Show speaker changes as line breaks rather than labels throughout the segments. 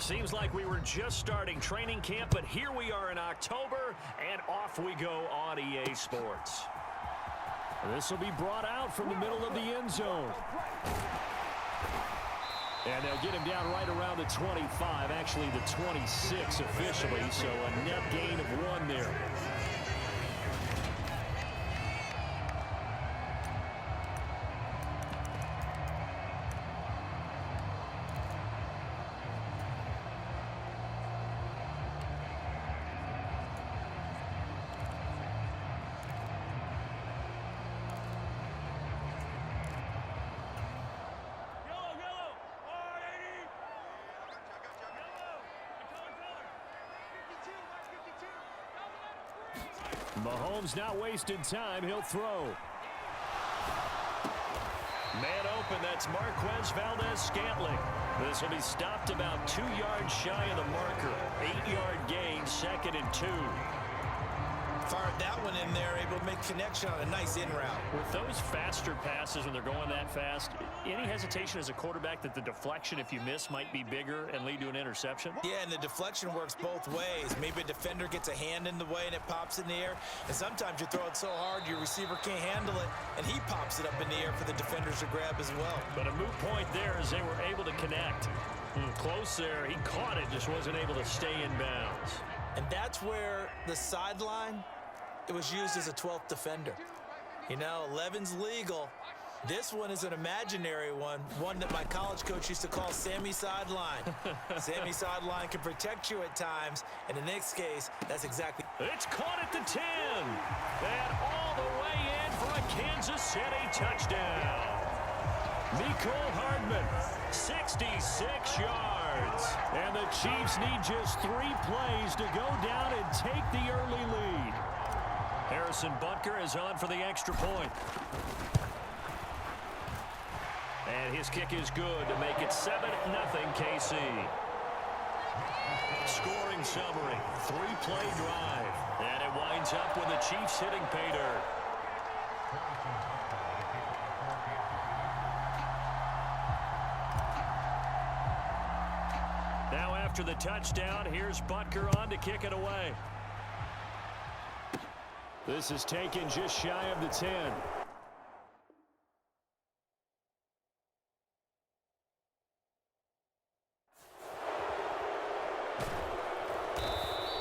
Seems like we were just starting training camp, but here we are in October, and off we go on EA Sports.
This will be brought out from the middle of the end zone. And they'll get him down right around the 25, actually the 26 officially, so a net gain of 1 there. Mahomes not wasting time. He'll throw.
Man open. That's Marquez Valdez-Scantling. This will be stopped about 2 yards shy of the marker. 8-yard gain, 2nd and 2.
Fired that one in there, able to make connection on a nice in route.
With those faster passes when they're going that fast, any hesitation as a quarterback that the deflection, if you miss, might be bigger and lead to an interception?
Yeah, and the deflection works both ways. Maybe a defender gets a hand in the way and it pops in the air. And sometimes you throw it so hard your receiver can't handle it, and he pops it up in the air for the defenders to grab as well.
But a moot point there as they were able to connect. Close there. He caught it, just wasn't able to stay in bounds.
And that's where the sideline, it was used as a 12th defender. You know, 11's legal. This one is an imaginary one that my college coach used to call Sammy Sideline. Sammy Sideline can protect you at times, and in this case, that's exactly.
It's caught at the 10, and all the way in for a Kansas City touchdown. Mecole Hardman, 66 yards. And the Chiefs need just 3 plays to go down and take the early lead. Harrison Butker is on for the extra point. And his kick is good to make it 7-0 KC. Scoring summary, 3-play drive. And it winds up with the Chiefs hitting pay dirt. Now after the touchdown, here's Butker on to kick it away.
This is taken just shy of the 10.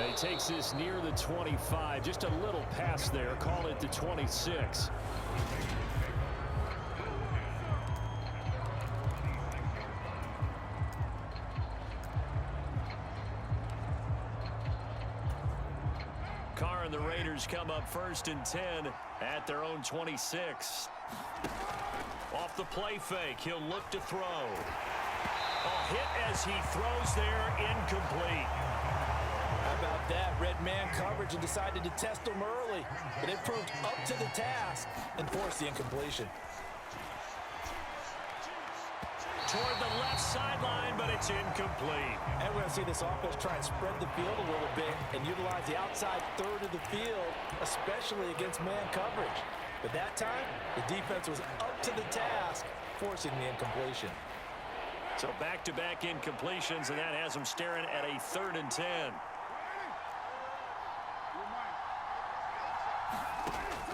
He takes this near the 25. Just a little pass there. Call it the 26.
Carr and the Raiders come up 1st and 10 at their own 26. Off the play fake, he'll look to throw. A hit as he throws there, incomplete.
How about that? Red man coverage and decided to test him early, but it proved up to the task and forced the incompletion.
Toward the left sideline, but it's incomplete.
And we're going to see this offense try and spread the field a little bit and utilize the outside third of the field, especially against man coverage. But that time, the defense was up to the task, forcing the incompletion.
So back-to-back incompletions, and that has them staring at a 3rd and 10.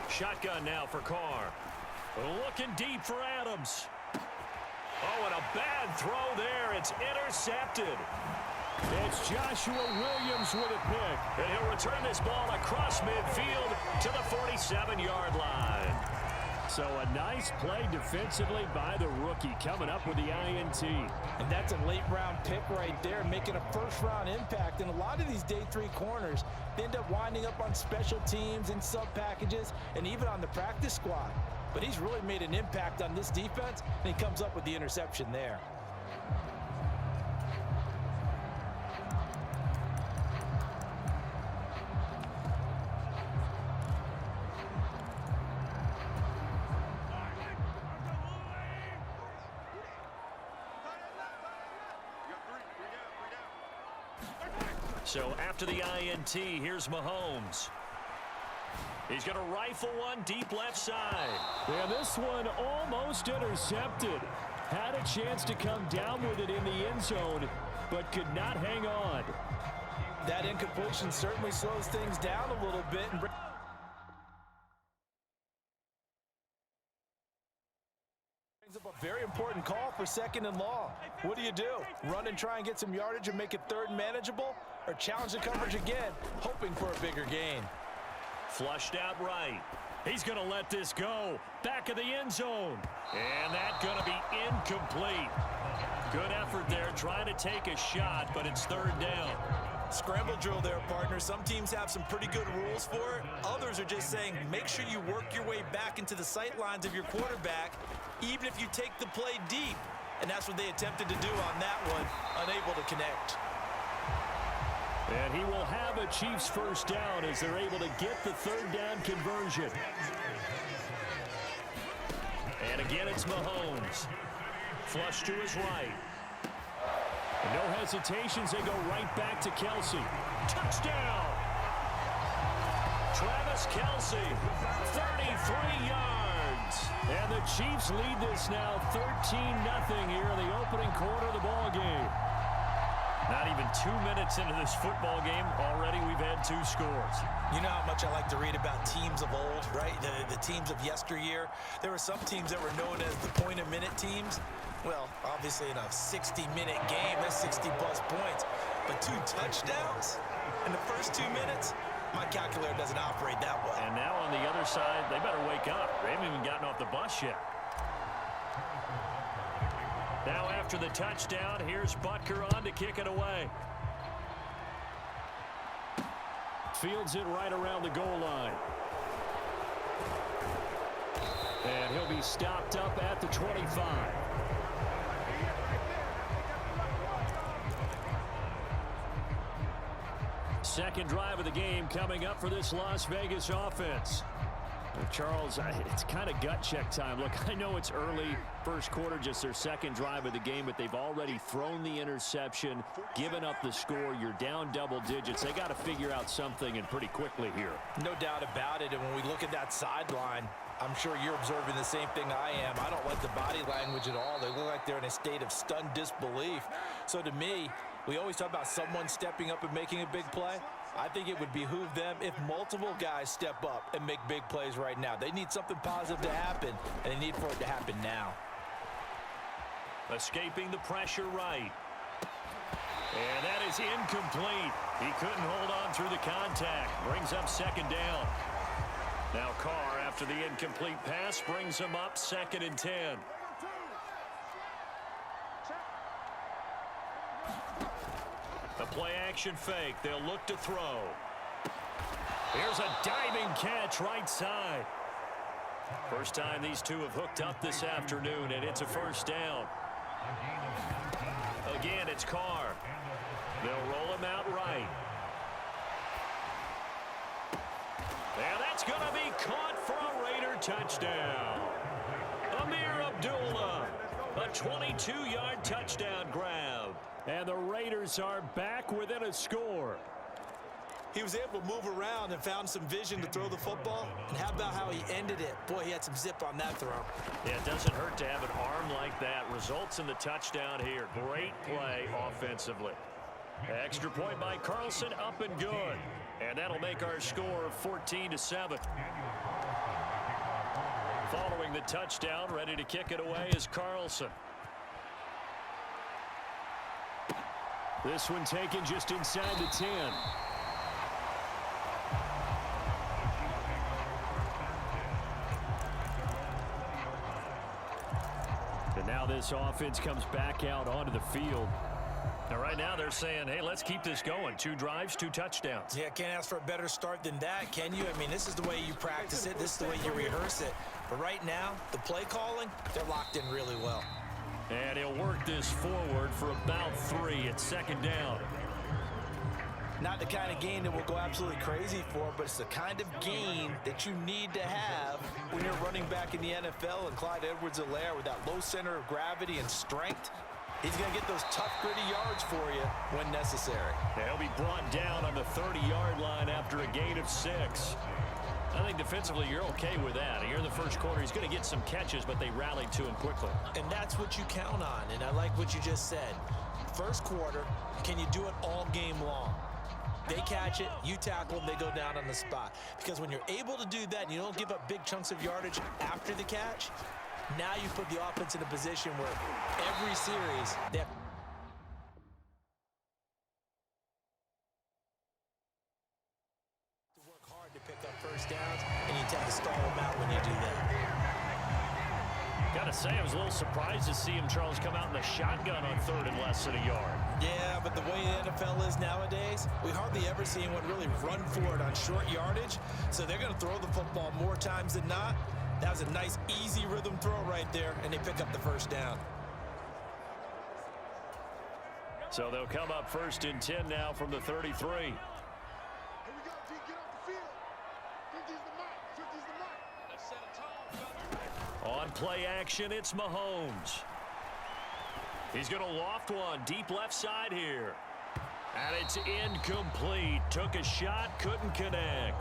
Shotgun now for Carr. Looking deep for Adams. Oh, and a bad throw there. It's intercepted.
It's Joshua Williams with a pick.
And he'll return this ball across midfield to the 47-yard line.
So a nice play defensively by the rookie, coming up with the INT.
And that's a late-round pick right there, making a first-round impact. And a lot of these day 3 corners, they end up winding up on special teams and sub-packages and even on the practice squad. But he's really made an impact on this defense, and he comes up with the interception there.
So after the INT, here's Mahomes. He's going to rifle one deep left side.
Yeah, this one almost intercepted. Had a chance to come down with it in the end zone. but could not hang on.
That incompletion certainly slows things down a little bit. And brings up a very important call for 2nd and long. What do? Run and try and get some yardage and make it 3rd and manageable? Or challenge the coverage again, hoping for a bigger gain?
Flushed out right. He's going to let this go. Back of the end zone. And that's going to be incomplete. Good effort there trying to take a shot, but it's 3rd down.
Scramble drill there, partner. Some teams have some pretty good rules for it. Others are just saying make sure you work your way back into the sight lines of your quarterback, even if you take the play deep. And that's what they attempted to do on that one, unable to connect.
And he will have a Chiefs 1st down as they're able to get the 3rd down conversion.
And again, it's Mahomes. Flush to his right.
And no hesitations, they go right back to Kelsey.
Touchdown! Travis Kelsey, 33 yards.
And the Chiefs lead this now 13-0 here in the opening quarter of the ball game.
Not even 2 minutes into this football game, already we've had 2 scores.
You know how much I like to read about teams of old, right? The teams of yesteryear. There were some teams that were known as the point-a-minute teams. Well, obviously in a 60-minute game, that's 60-plus points. But 2 touchdowns in the first 2 minutes? My calculator doesn't operate that well.
And now on the other side, they better wake up. They haven't even gotten off the bus yet. Now after the touchdown, here's Butker on to kick it away.
Fields it right around the goal line. And he'll be stopped up at the 25. Second drive of the game coming up for this Las Vegas offense. Charles, it's kind of gut check time. Look, I know it's early, first quarter, just their second drive of the game, but they've already thrown the interception, given up the score. You're down double digits. They got to figure out something, and pretty quickly here.
No doubt about it, and when we look at that sideline, I'm sure you're observing the same thing I am. I don't like the body language at all. They look like they're in a state of stunned disbelief. So to me, we always talk about someone stepping up and making a big play. I think it would behoove them if multiple guys step up and make big plays right now. They need something positive to happen, and they need for it to happen now.
Escaping the pressure right. And that is incomplete. He couldn't hold on through the contact. Brings up 2nd down. Now Carr, after the incomplete pass, brings him up 2nd and 10. The play-action fake. They'll look to throw. Here's a diving catch right side. First time these two have hooked up this afternoon, and it's a 1st down. Again, it's Carr. They'll roll him out right. And that's going to be caught for a Raider touchdown. Amir Abdullah, a 22-yard touchdown grab.
And the Raiders are back within a score.
He was able to move around and found some vision to throw the football. And how about how he ended it? Boy, he had some zip on that throw.
Yeah, it doesn't hurt to have an arm like that. Results in the touchdown here. Great play offensively. Extra point by Carlson, up and good. And that'll make our score 14-7. Following the touchdown, ready to kick it away is Carlson.
This one taken just inside the 10. And now this offense comes back out onto the field.
Now right now they're saying, hey, let's keep this going. 2 drives, 2 touchdowns.
Yeah, can't ask for a better start than that, can you? I mean, this is the way you practice it. This is the way you rehearse it. But right now, the play calling, they're locked in really well.
And he'll work this forward for about 3. It's 2nd down.
Not the kind of gain that we'll go absolutely crazy for, but it's the kind of gain that you need to have when you're running back in the NFL. And Clyde Edwards-Helaire, with that low center of gravity and strength, he's going to get those tough, gritty yards for you when necessary.
Yeah, he'll be brought down on the 30-yard line after a gain of 6. I think defensively you're okay with that. Here in the first quarter, he's going to get some catches, but they rallied to him quickly.
And that's what you count on, and I like what you just said. first quarter. Can you do it all game long? They catch it, you tackle them, they go down on the spot. Because when you're able to do that and you don't give up big chunks of yardage after the catch, now you put the offense in a position where every series they have to work hard to pick up first downs, and you tend to stall them out when you do that.
Gotta say, I was a little surprised to see him, Charles, come out in the shotgun on 3rd and less than a yard.
Yeah, but the way the NFL is nowadays, we hardly ever see anyone really run for it on short yardage. So they're going to throw the football more times than not. That was a nice, easy rhythm throw right there, and they pick up the first down.
So they'll come up 1st and 10 now from the 33. On play action, it's Mahomes. He's going to loft one deep left side here. And it's incomplete. Took a shot, couldn't connect.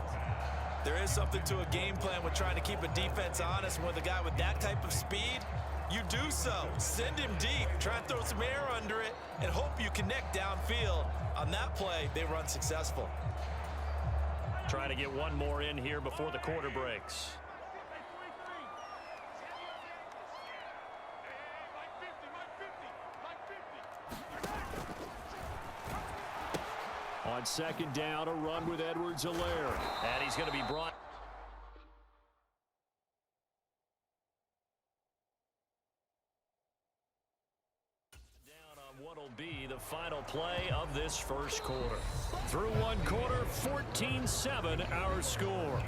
There is something to a game plan with trying to keep a defense honest. With a guy with that type of speed, you do so. Send him deep. Try and throw some air under it and hope you connect downfield. On that play, they run successful.
Trying to get one more in here before the quarter breaks. On 2nd down, a run with Edwards-Helaire. And he's going to be brought. Down on what'll be the final play of this first quarter. Through one quarter, 14-7 our score.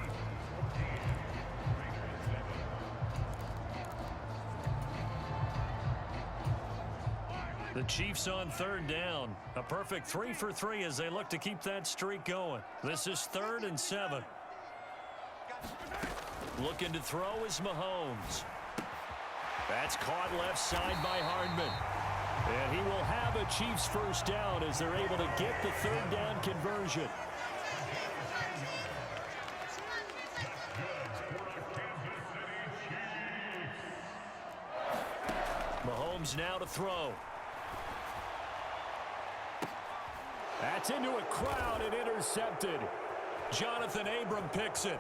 The Chiefs on 3rd down. A perfect 3 for 3 as they look to keep that streak going. This is 3rd and 7. Looking to throw is Mahomes. That's caught left side by Hardman. And he will have a Chiefs first down as they're able to get the 3rd down conversion. Mahomes now to throw. That's into a crowd and intercepted. Jonathan Abram picks it.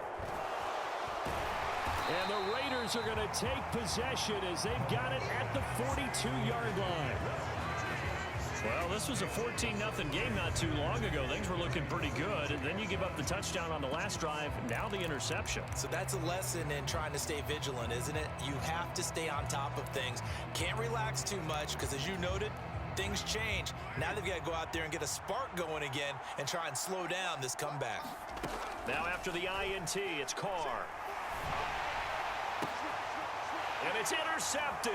And the Raiders are going to take possession as they've got it at the 42-yard line. Well, this was a 14-0 game not too long ago. Things were looking pretty good. And then you give up the touchdown on the last drive. Now the interception.
So that's a lesson in trying to stay vigilant, isn't it? You have to stay on top of things. Can't relax too much because, as you noted, things change. Now they've got to go out there and get a spark going again and try and slow down this comeback.
Now after the INT, it's Carr. And it's intercepted.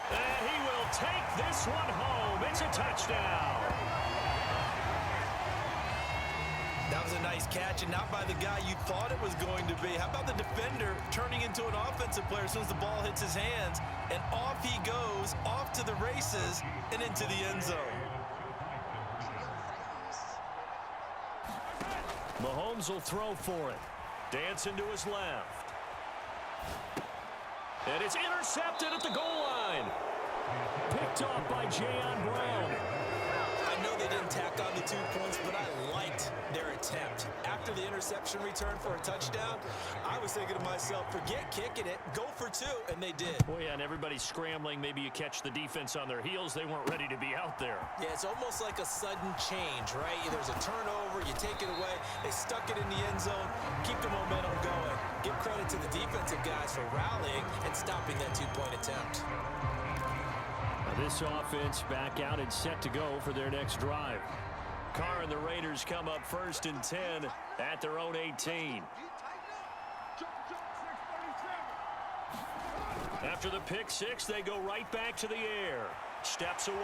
And he will take this one home. It's a touchdown.
That was a nice catch, and not by the guy you thought it was going to be. How about the defender turning into an offensive player as soon as the ball hits his hands, and off he goes, off to the races, and into the end zone.
Mahomes will throw for it. Dancing to his left. And it's intercepted at the goal line. Picked off by Jayon Brown.
I know they didn't tack on the 2 points, but I liked their attempt. After the interception return for a touchdown, I was thinking to myself, forget kicking it, go for 2, and they did.
Boy, yeah, and everybody's scrambling. Maybe you catch the defense on their heels. They weren't ready to be out there.
Yeah, it's almost like a sudden change, right? There's a turnover, you take it away, they stuck it in the end zone, keep the momentum going. Give credit to the defensive guys for rallying and stopping that 2-point attempt.
This offense back out and set to go for their next drive. Carr and the Raiders come up 1st and 10 at their own 18. After the pick six, they go right back to the air. Steps away.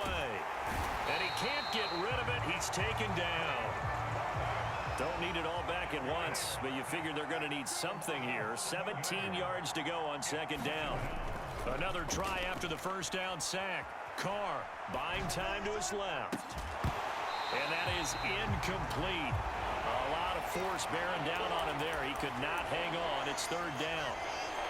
And he can't get rid of it. He's taken down. Don't need it all back at once, but you figure they're going to need something here. 17 yards to go on 2nd down. Another try after the first down sack. Carr buying time to his left. And that is incomplete. A lot of force bearing down on him there. He could not hang on. It's 3rd down.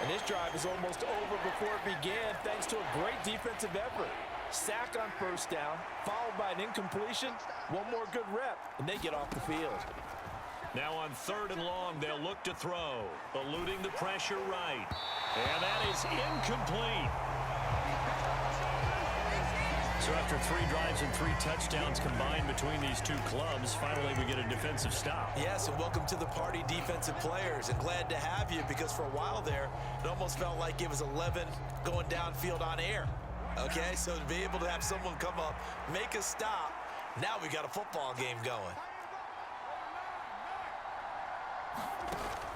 And this drive is almost over before it began thanks to a great defensive effort. Sack on first down, followed by an incompletion, one more good rep, and they get off the field.
Now on 3rd and long, they'll look to throw, eluding the pressure right. And that is incomplete.
So after 3 drives and 3 touchdowns combined between these two clubs, finally we get a defensive stop.
Yes, and welcome to the party, defensive players. And glad to have you, because for a while there, it almost felt like it was 11 going downfield on air. Okay, so to be able to have someone come up, make a stop, now we got a football game going.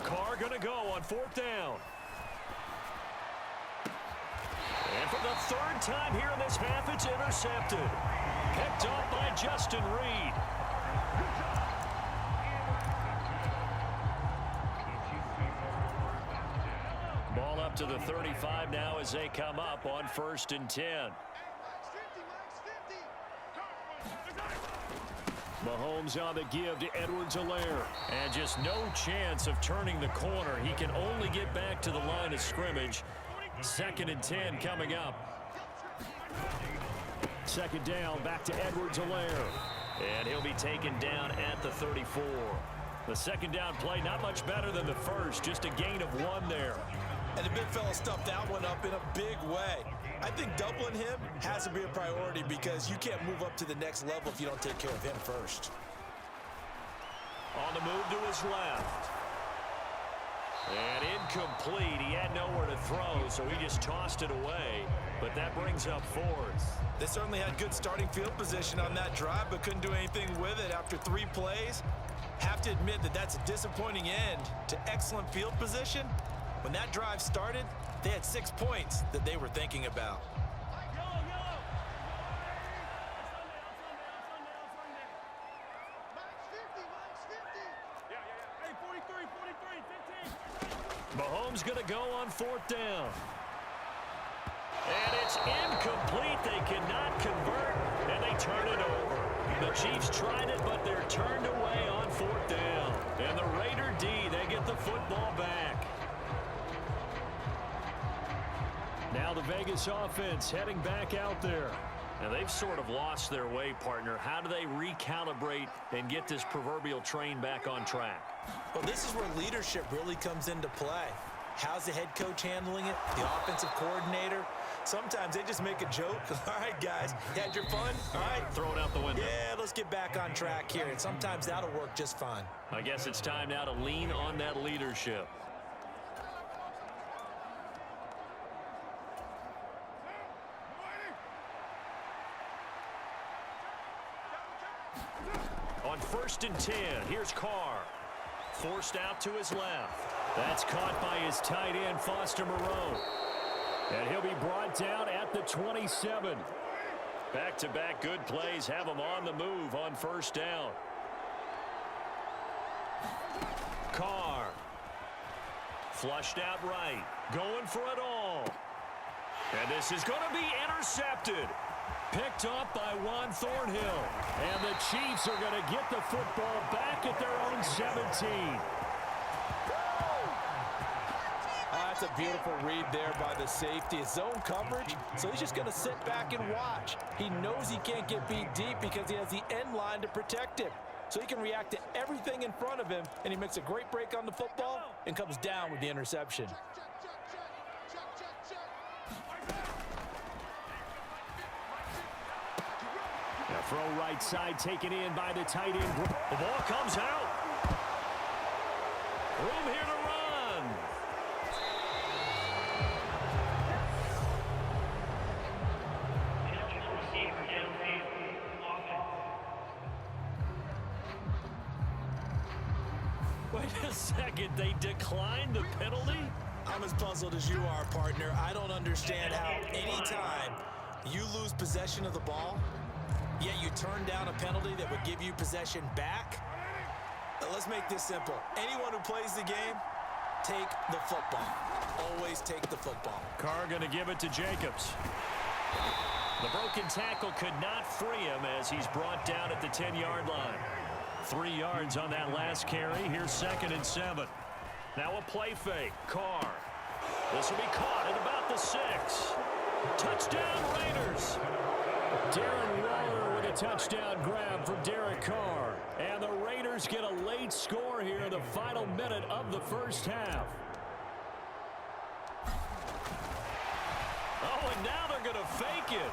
Carr going to go on 4th down. And for the 3rd time here in this half, it's intercepted. Picked off by Justin Reed.
Ball up to the 35 now as they come up on 1st and 10. Mahomes on the give to Edwards-Helaire. And just no chance of turning the corner. He can only get back to the line of scrimmage. 2nd and 10 coming up. 2nd down, back to Edwards-Helaire. And he'll be taken down at the 34. The 2nd down play not much better than the first, just a gain of 1 there.
And the big fella stuffed that one up in a big way. I think doubling him has to be a priority because you can't move up to the next level if you don't take care of him first.
On the move to his left. And incomplete. He had nowhere to throw, so he just tossed it away. But that brings up 4th.
They certainly had good starting field position on that drive, but couldn't do anything with it after 3 plays. Have to admit that that's a disappointing end to excellent field position. When that drive started, they had 6 points that they were thinking about.
Mahomes going to go on 4th down. And it's incomplete. They cannot convert, and they turn it over. The Chiefs tried it, but they're turned away on 4th down. And the Raider D, they get the football back.
Now the Vegas offense heading back out there.
Now they've sort of lost their way, partner. How do they recalibrate and get this proverbial train back on track?
Well, this is where leadership really comes into play. How's the head coach handling it? The offensive coordinator? Sometimes they just make a joke. All right, guys, you had your fun? All right.
Throw it out the window.
Yeah, let's get back on track here. And sometimes that'll work just fine.
I guess it's time now to lean on that leadership. On 1st and 10, here's Carr. Forced out to his left.
That's caught by his tight end, Foster Moreau. And he'll be brought down at the 27.
Back-to-back good plays have him on the move on 1st down. Carr. Flushed out right. Going for it all. And this is going to be intercepted. Picked off by Juan Thornhill.
And the Chiefs are going to get the football back at their own 17.
That's a beautiful read there by the safety. It's zone coverage, so he's just going to sit back and watch. He knows he can't get beat deep because he has the end line to protect him. So he can react to everything in front of him, and he makes a great break on the football and comes down with the interception.
A throw right side taken in by the tight end.
The ball comes out. Room here to run. Wait a second, they declined the penalty?
I'm as puzzled as you are, partner. I don't understand how anytime you lose possession of the ball, yet you turn down a penalty that would give you possession back. Let's make this simple. Anyone who plays the game, take the football. Always take the football.
Carr going to give it to Jacobs.
The broken tackle could not free him as he's brought down at the 10-yard line.
3 yards on that last carry. Here's 2nd and 7.
Now a play fake. Carr
This will be caught at about the 6. Touchdown, Raiders. Darren Waller with a touchdown grab for Derek Carr. And the Raiders get a late score here in the final minute of the first half. Oh, and now they're going to fake it.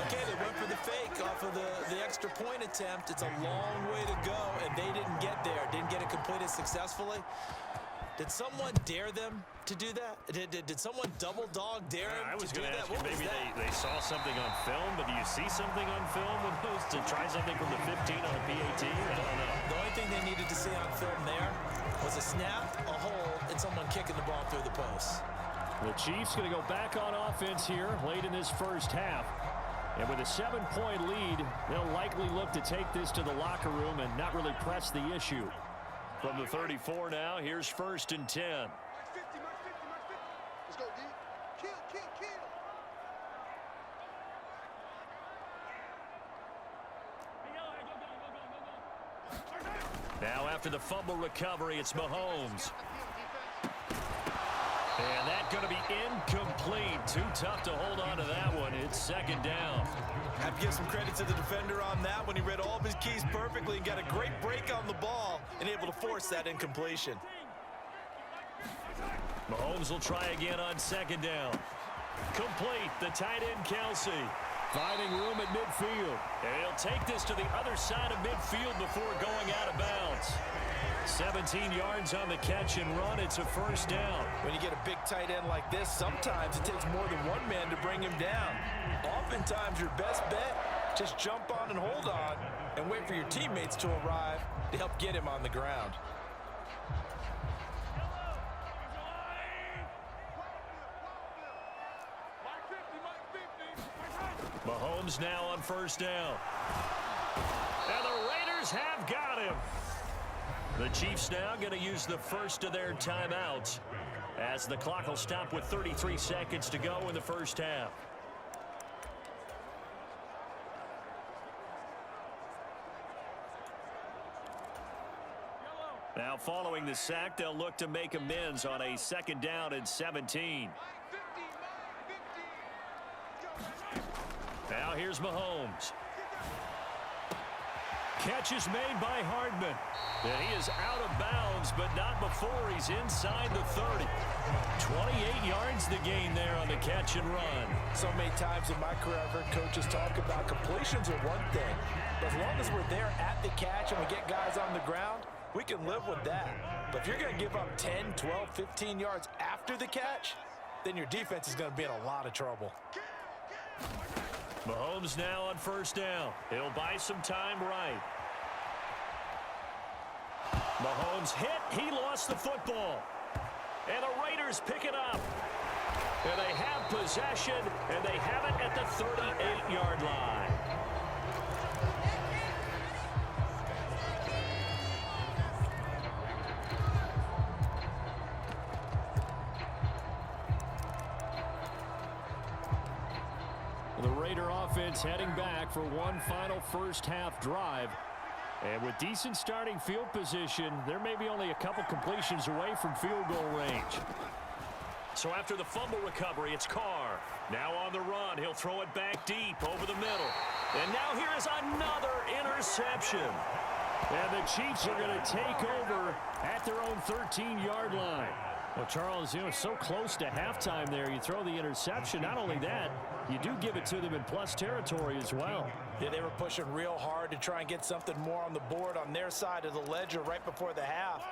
Okay, they went for the fake off of the extra point attempt. It's a long way to go, and they didn't get there. Didn't get it completed successfully. Did someone dare them to do that? Did someone double dog dare them to do that?
I was going to ask you, maybe they saw something on film, but do you see something on film with those to try something from the 15 on a PAT? I don't know.
The only thing they needed to see on film there was a snap, a hold, and someone kicking the ball through the post.
The Chiefs going to go back on offense here late in this first half. And with a 7-point lead, they'll likely look to take this to the locker room and not really press the issue. From the 34 now, here's 1st and 10.
Let's go, D. Kill.
Now after the fumble recovery, it's Mahomes. And that's going to be incomplete. Too tough to hold on to that one. It's 2nd down.
I have to give some credit to the defender on that one. He read all of his keys perfectly and got a great break on the ball and able to force that incompletion.
Mahomes will try again on 2nd down. Complete. The tight end, Kelsey. Finding room at midfield. And he'll take this to the other side of midfield before going out of bounds. 17 yards on the catch and run. It's a 1st down.
When you get a big tight end like this, sometimes it takes more than one man to bring him down. Oftentimes, your best bet, just jump on and hold on and wait for your teammates to arrive to help get him on the ground.
Mahomes now on 1st down. And the Raiders have got him. The Chiefs now going to use the first of their timeouts as the clock will stop with 33 seconds to go in the first half. Now following the sack, they'll look to make amends on a 2nd down and 17. Now here's Mahomes. Catch is made by Hardman. And he is out of bounds, but not before he's inside the 30. 28 yards the gain there on the catch and run.
So many times in my career, I've heard coaches talk about completions are one thing. But as long as we're there at the catch and we get guys on the ground, we can live with that. But if you're going to give up 10, 12, 15 yards after the catch, then your defense is going to be in a lot of trouble.
Mahomes now on 1st down. He'll buy some time right. Mahomes hit. He lost the football. And the Raiders pick it up. And they have possession, and they have it at the 38-yard line. The Raider offense heading back for one final first half drive. And with decent starting field position, there may be only a couple completions away from field goal range. So after the fumble recovery, it's Carr. Now on the run, he'll throw it back deep over the middle. And now here is another interception. And the Chiefs are going to take over at their own 13-yard line. Well, Charles, so close to halftime there. You throw the interception. Not only that, you do give it to them in plus territory as well.
Yeah, they were pushing real hard to try and get something more on the board on their side of the ledger right before the half.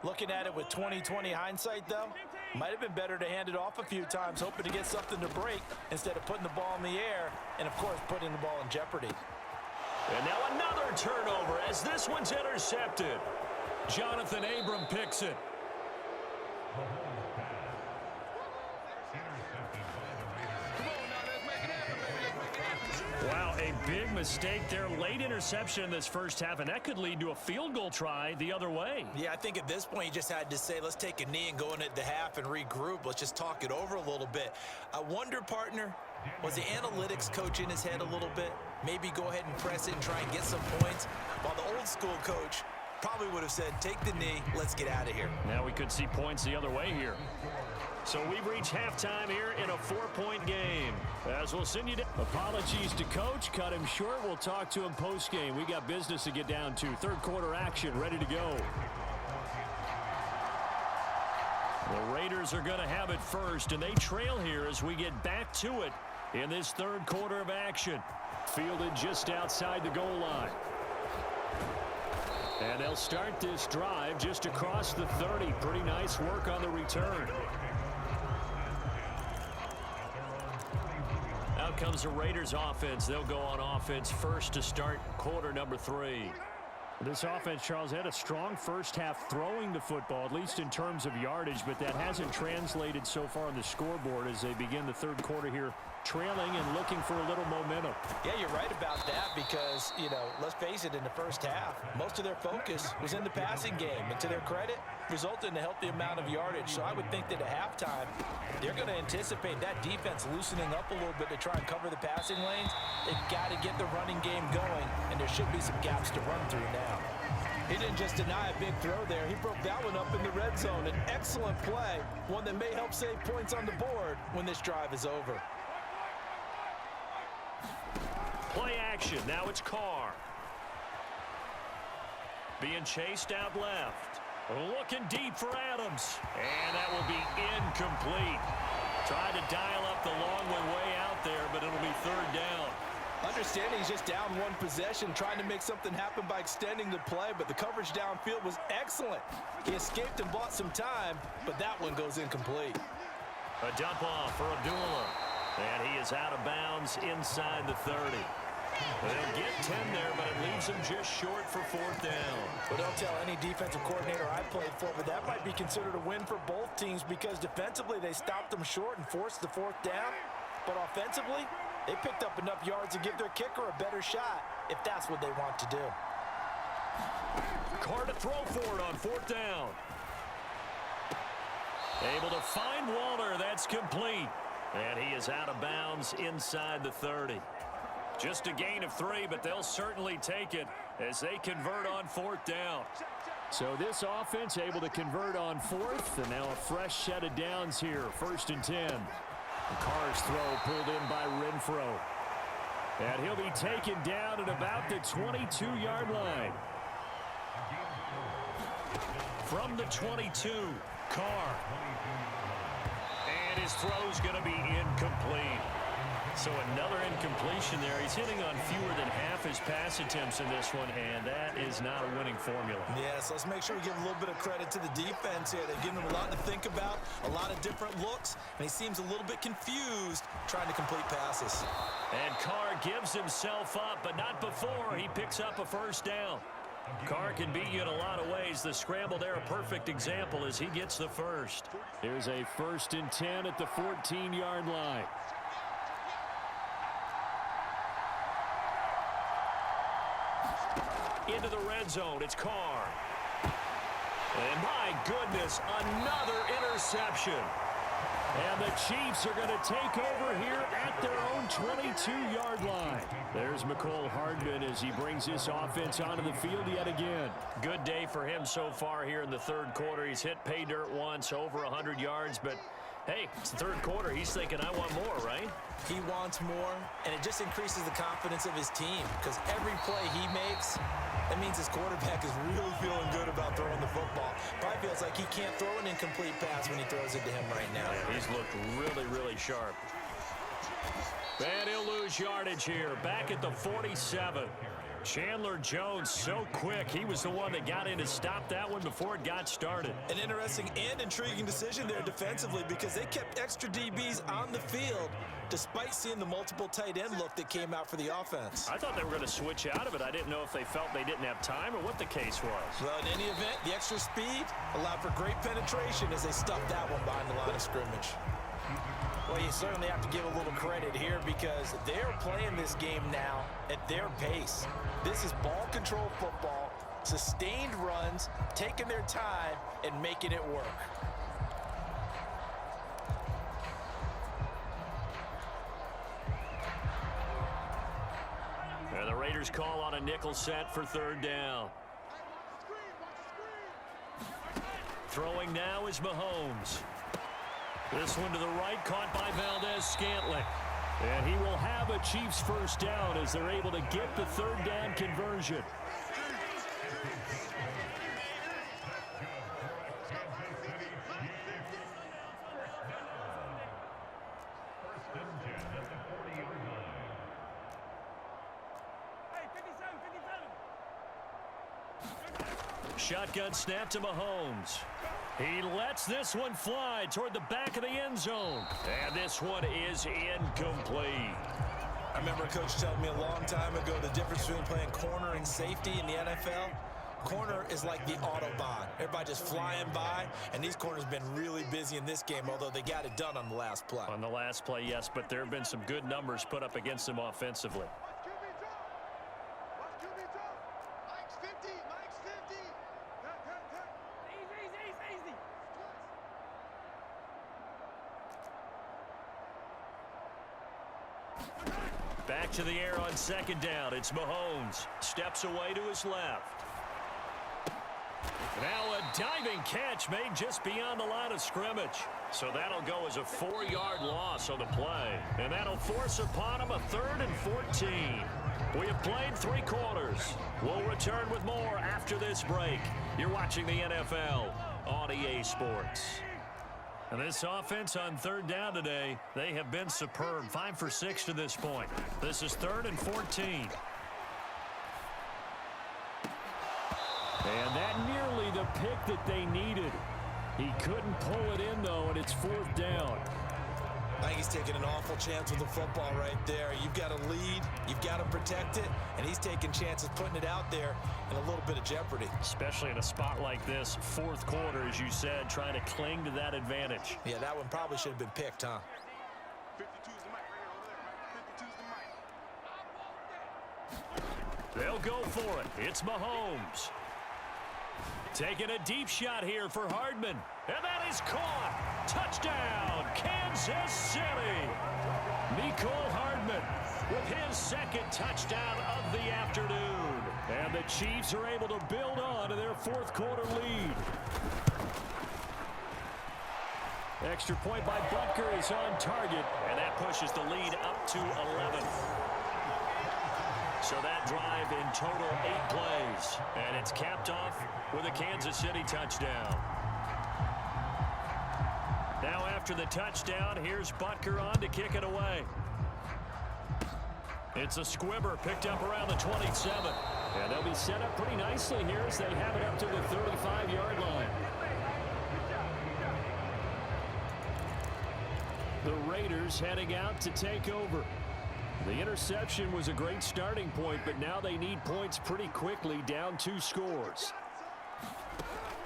Looking at it with 20/20 hindsight, though, might have been better to hand it off a few times, hoping to get something to break instead of putting the ball in the air and, of course, putting the ball in jeopardy.
And now another turnover as this one's intercepted. Jonathan Abram picks it. Wow, a big mistake there. Late interception in this first half, and that could lead to a field goal try the other way.
Yeah, I think at this point you just had to say, let's take a knee and go into the half and regroup. Let's just talk it over a little bit. I wonder, partner, Was the analytics coach in his head a little bit? Maybe go ahead and press it and try and get some points, while the old school coach probably would have said, take the knee, let's get out of here.
Now we could see points the other way here. So we've reached halftime here in a 4-point game. As we'll send you down. Apologies to coach. Cut him short. We'll talk to him post-game. We got business to get down to. Third quarter action ready to go. The Raiders are going to have it first, and they trail here as we get back to it in this third quarter of action. Fielded just outside the goal line. And they'll start this drive just across the 30. Pretty nice work on the return. Out comes the Raiders offense. They'll go on offense first to start quarter number 3. This offense, Charles, had a strong first half throwing the football, at least in terms of yardage, but that hasn't translated so far on the scoreboard as they begin the third quarter here, trailing and looking for a little momentum.
Yeah, you're right about that because, let's face it, in the first half, most of their focus was in the passing game. And to their credit, resulted in a healthy amount of yardage. So I would think that at halftime, they're going to anticipate that defense loosening up a little bit to try and cover the passing lanes. They've got to get the running game going, and there should be some gaps to run through now. He didn't just deny a big throw there. He broke that one up in the red zone. An excellent play, one that may help save points on the board when this drive is over.
Play action. Now it's Carr. Being chased out left. Looking deep for Adams. And that will be incomplete. Tried to dial up the long one way out there, but it'll be third down.
Understanding he's just down one possession, trying to make something happen by extending the play, but the coverage downfield was excellent. He escaped and bought some time, but that one goes incomplete.
A dump off for Abdullah. And he is out of bounds inside the 30. They'll get 10 there, but it leaves them just short for fourth down.
Well, don't tell any defensive coordinator I played for, but that might be considered a win for both teams because defensively they stopped them short and forced the fourth down. But offensively, they picked up enough yards to give their kicker a better shot if that's what they want to do.
Carr to throw for it on fourth down. Able to find Waller. That's complete. And he is out of bounds inside the 30. Just a gain of 3, but they'll certainly take it as they convert on fourth down. So this offense able to convert on fourth, and now a fresh set of downs here. 1st and 10. Carr's throw pulled in by Renfro. And he'll be taken down at about the 22-yard line. From the 22, Carr. And his throw's going to be incomplete. So another incompletion there. He's hitting on fewer than half his pass attempts in this one, and that is not a winning formula.
Yes, let's make sure we give a little bit of credit to the defense here. They've given him a lot to think about, a lot of different looks, and he seems a little bit confused trying to complete passes.
And Carr gives himself up, but not before he picks up a first down. Carr can beat you in a lot of ways. The scramble there, a perfect example as he gets the first. Here's a 1st and 10 at the 14-yard line. Into the red zone, it's Carr. And my goodness, another interception. And the Chiefs are going to take over here at their own 22-yard line. There's Mecole Hardman as he brings this offense onto the field yet again. Good day for him so far here in the third quarter. He's hit pay dirt once, over 100 yards, but hey, it's the third quarter. He's thinking, I want more, right?
He wants more, and it just increases the confidence of his team because every play he makes, that means his quarterback is really feeling good about throwing the football. Probably feels like he can't throw an incomplete pass when he throws it to him right now.
Yeah, he's looked really, really sharp. And he'll lose yardage here. Back at the 47. Chandler Jones so quick. He was the one that got in to stop that one before it got started.
An interesting and intriguing decision there defensively because they kept extra DBs on the field despite seeing the multiple tight end look that came out for the offense.
I thought they were going to switch out of it. I didn't know if they felt they didn't have time or what the case was.
Well, in any event, the extra speed allowed for great penetration as they stuffed that one behind the line of scrimmage. Well, you certainly have to give a little credit here because they're playing this game now at their pace. This is ball control football, sustained runs, taking their time and making it work.
Raiders call on a nickel set for third down. Throwing now is Mahomes. This one to the right, caught by Valdez-Scantling. And he will have a Chiefs first down as they're able to get the third down conversion. Shotgun snap to Mahomes. He lets this one fly toward the back of the end zone. And this one is incomplete.
I remember a coach telling me a long time ago the difference between playing corner and safety in the NFL. Corner is like the Autobahn. Everybody just flying by, and these corners have been really busy in this game, although they got it done on the last play.
On the last play, yes, but there have been some good numbers put up against them offensively. Back to the air on second down. It's Mahomes. Steps away to his left. Now a diving catch made just beyond the line of scrimmage. So that'll go as a 4-yard loss on the play. And that'll force upon him a 3rd and 14. We have played 3 quarters. We'll return with more after this break. You're watching the NFL on EA Sports. And this offense on third down today, they have been superb. 5 for 6 to this point. This is 3rd and 14. And that nearly the pick that they needed. He couldn't pull it in, though, and it's 4th down.
I think he's taking an awful chance with the football right there. You've got to lead, you've got to protect it, and he's taking chances putting it out there in a little bit of jeopardy.
Especially in a spot like this, 4th quarter, as you said, trying to cling to that advantage.
Yeah, that one probably should have been picked, huh?
52's the mic right here. 52's the mic.
They'll go for it. It's Mahomes. Taking a deep shot here for Hardman. And that is caught. Touchdown, Kansas City. Mecole Hardman with his 2nd touchdown of the afternoon. And the Chiefs are able to build on to their 4th quarter lead. Extra point by Butker is on target. And that pushes the lead up to 11. So that drive in total 8 plays. And it's capped off with a Kansas City touchdown. Now after the touchdown, here's Butker on to kick it away. It's a squibber picked up around the 27. And they'll be set up pretty nicely here as they have it up to the 35-yard line. The Raiders heading out to take over. The interception was a great starting point, but now they need points pretty quickly, down 2 scores.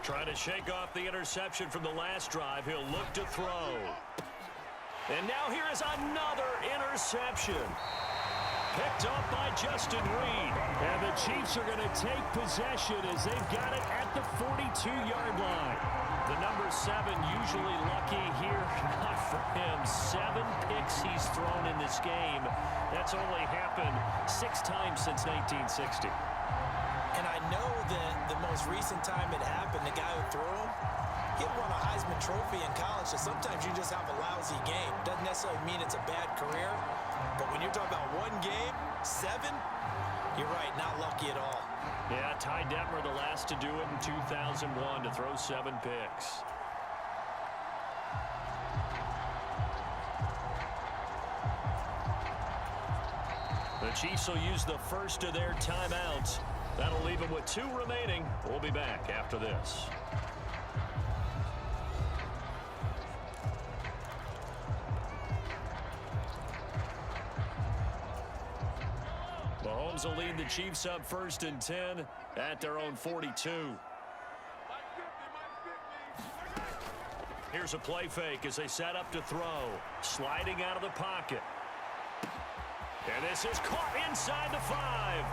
Trying to shake off the interception from the last drive. He'll look to throw. And now here is another interception. Picked off by Justin Reed. And the Chiefs are going to take possession as they've got it at the 42-yard line. The number 7 usually lucky here. Not for him. 7 picks he's thrown in this game. That's only happened 6 times since 1960.
And I know that the most recent time it happened, the guy who threw him, he won a Heisman Trophy in college, so sometimes you just have a lousy game. Doesn't necessarily mean it's a bad career, but when you're talking about 1 game, 7, you're right, not lucky at all.
Yeah, Ty Detmer the last to do it in 2001 to throw 7 picks. The Chiefs will use the first of their timeouts. That'll leave them with 2 remaining. We'll be back after this. Mahomes will lead the Chiefs up 1st and 10 at their own 42. Here's a play fake as they set up to throw. Sliding out of the pocket. And this is caught inside the 5.